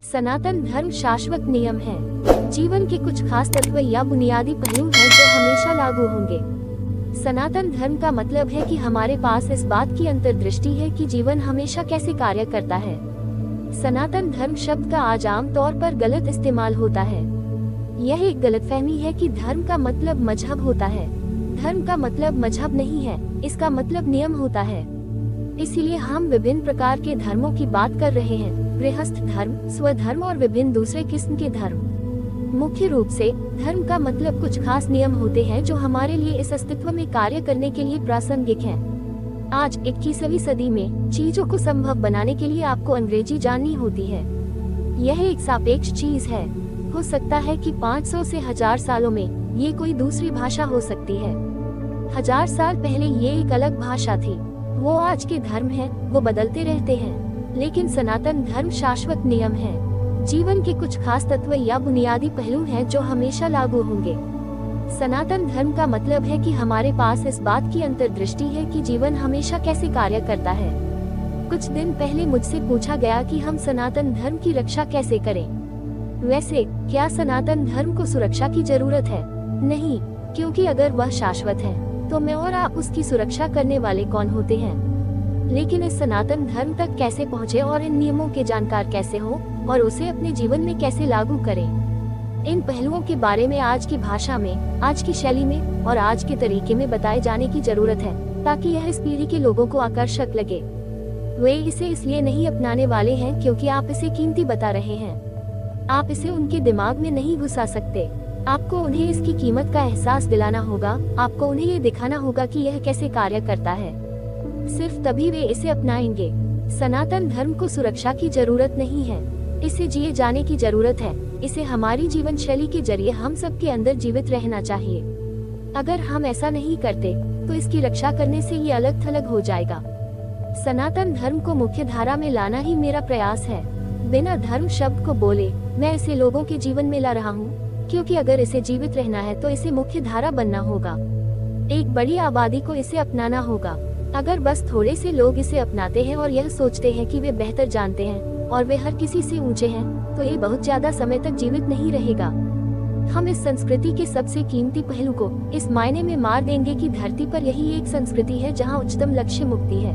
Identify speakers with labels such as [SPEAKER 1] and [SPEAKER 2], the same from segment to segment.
[SPEAKER 1] सनातन धर्म शाश्वत नियम है। जीवन के कुछ खास तत्व या बुनियादी पहलू हैं जो हमेशा लागू होंगे। सनातन धर्म का मतलब है कि हमारे पास इस बात की अंतर्दृष्टि है कि जीवन हमेशा कैसे कार्य करता है। सनातन धर्म शब्द का आज आम तौर पर गलत इस्तेमाल होता है। यह एक गलतफहमी है कि धर्म का मतलब मजहब होता है। धर्म का मतलब मजहब नहीं है, इसका मतलब नियम होता है। इसीलिए हम विभिन्न प्रकार के धर्मों की बात कर रहे हैं, गृहस्थ धर्म, स्वधर्म और विभिन्न दूसरे किस्म के धर्म। मुख्य रूप से धर्म का मतलब कुछ खास नियम होते हैं जो हमारे लिए इस अस्तित्व में कार्य करने के लिए प्रासंगिक हैं। आज 21वीं सदी में चीजों को संभव बनाने के लिए आपको अंग्रेजी जाननी होती है। यह एक सापेक्ष चीज है। हो सकता है कि 500 से 1000 सालों में ये कोई दूसरी भाषा हो सकती है। 1000 साल पहले ये एक अलग भाषा थी। वो आज के धर्म है, वो बदलते रहते हैं, लेकिन सनातन धर्म शाश्वत नियम है। जीवन के कुछ खास तत्व या बुनियादी पहलू हैं जो हमेशा लागू होंगे। सनातन धर्म का मतलब है कि हमारे पास इस बात की अंतर्दृष्टि है कि जीवन हमेशा कैसे कार्य करता है। कुछ दिन पहले मुझसे पूछा गया कि हम सनातन धर्म की रक्षा कैसे करें। वैसे क्या सनातन धर्म को सुरक्षा की जरूरत है? नहीं, क्योंकि अगर वह शाश्वत है तो मैं और आप उसकी सुरक्षा करने वाले कौन होते हैं। लेकिन इस सनातन धर्म तक कैसे पहुँचे और इन नियमों के जानकार कैसे हो और उसे अपने जीवन में कैसे लागू करें, इन पहलुओं के बारे में आज की भाषा में, आज की शैली में और आज के तरीके में बताए जाने की जरूरत है, ताकि यह इस पीढ़ी के लोगों को आकर्षक लगे। वे इसे इसलिए नहीं अपनाने वाले हैं क्योंकि आप इसे कीमती बता रहे हैं। आप इसे उनके दिमाग में नहीं घुसा सकते। आपको उन्हें इसकी कीमत का एहसास दिलाना होगा। आपको उन्हें ये दिखाना होगा कि यह कैसे कार्य करता है। सिर्फ तभी वे इसे अपनाएंगे। सनातन धर्म को सुरक्षा की जरूरत नहीं है, इसे जिए जाने की जरूरत है। इसे हमारी जीवन शैली के जरिए हम सबके अंदर जीवित रहना चाहिए। अगर हम ऐसा नहीं करते तो इसकी रक्षा करने से ये अलग थलग हो जाएगा। सनातन धर्म को मुख्य धारा में लाना ही मेरा प्रयास है। बिना धर्म शब्द को बोले मैं इसे लोगों के जीवन में ला रहा हूँ, क्योंकि अगर इसे जीवित रहना है तो इसे मुख्य धारा बनना होगा। एक बड़ी आबादी को इसे अपनाना होगा। अगर बस थोड़े से लोग इसे अपनाते हैं और यह सोचते हैं कि वे बेहतर जानते हैं और वे हर किसी से ऊंचे हैं, तो ये बहुत ज्यादा समय तक जीवित नहीं रहेगा। हम इस संस्कृति के सबसे कीमती पहलू को इस मायने में मार देंगे कि धरती पर यही एक संस्कृति है जहाँ उच्चतम लक्ष्य मुक्ति है।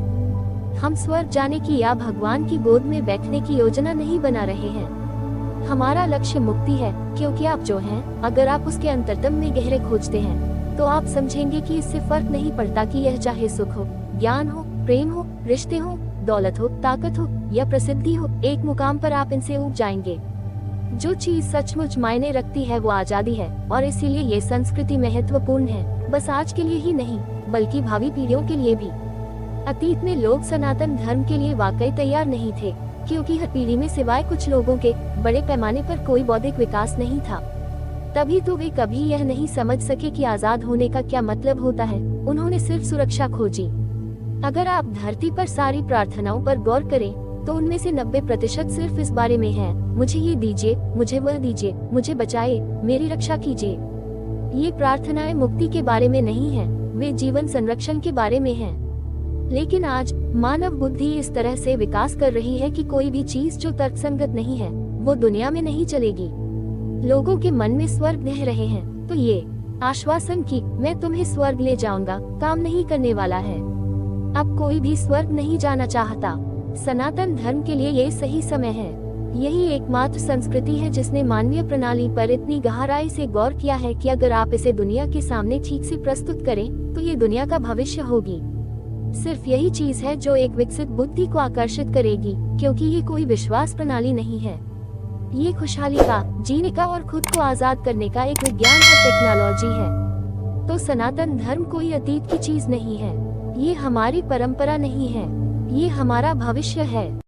[SPEAKER 1] हम स्वर्ग जाने की या भगवान की गोद में बैठने की योजना नहीं बना रहे हैं। हमारा लक्ष्य मुक्ति है, क्योंकि आप जो हैं, अगर आप उसके अंतरतम में गहरे खोजते हैं तो आप समझेंगे कि इससे फर्क नहीं पड़ता कि यह चाहे सुख हो, ज्ञान हो, प्रेम हो, रिश्ते हो, दौलत हो, ताकत हो या प्रसिद्धि हो, एक मुकाम पर आप इनसे ऊब जाएंगे। जो चीज सचमुच मायने रखती है वो आजादी है, और इसीलिए ये संस्कृति महत्वपूर्ण है, बस आज के लिए ही नहीं बल्कि भावी पीढ़ियों के लिए भी। अतीत में लोग सनातन धर्म के लिए वाकई तैयार नहीं थे, क्योंकि हर पीढ़ी में सिवाय कुछ लोगों के बड़े पैमाने पर कोई बौद्धिक विकास नहीं था। तभी तो वे कभी यह नहीं समझ सके कि आजाद होने का क्या मतलब होता है। उन्होंने सिर्फ सुरक्षा खोजी। अगर आप धरती पर सारी प्रार्थनाओं पर गौर करें तो उनमें से 90% सिर्फ इस बारे में है, मुझे ये दीजिए, मुझे वह दीजिए, मुझे बचाए, मेरी रक्षा कीजिए। ये प्रार्थनाएं मुक्ति के बारे में नहीं है, वे जीवन संरक्षण के बारे में हैं। लेकिन आज मानव बुद्धि इस तरह से विकास कर रही है कि कोई भी चीज जो तर्कसंगत नहीं है वो दुनिया में नहीं चलेगी। लोगों के मन में स्वर्ग बह रहे हैं, तो ये आश्वासन कि मैं तुम्हें स्वर्ग ले जाऊंगा काम नहीं करने वाला है। अब कोई भी स्वर्ग नहीं जाना चाहता। सनातन धर्म के लिए ये सही समय है। यही एकमात्र संस्कृति है जिसने मानवीय प्रणाली पर इतनी गहराई से गौर किया है कि अगर आप इसे दुनिया के सामने ठीक से प्रस्तुत करें तो ये दुनिया का भविष्य होगी। सिर्फ यही चीज है जो एक विकसित बुद्धि को आकर्षित करेगी, क्योंकि ये कोई विश्वास प्रणाली नहीं है। ये खुशहाली का, जीने का और खुद को आजाद करने का एक विज्ञान और टेक्नोलॉजी है। तो सनातन धर्म कोई अतीत की चीज नहीं है, ये हमारी परंपरा नहीं है, ये हमारा भविष्य है।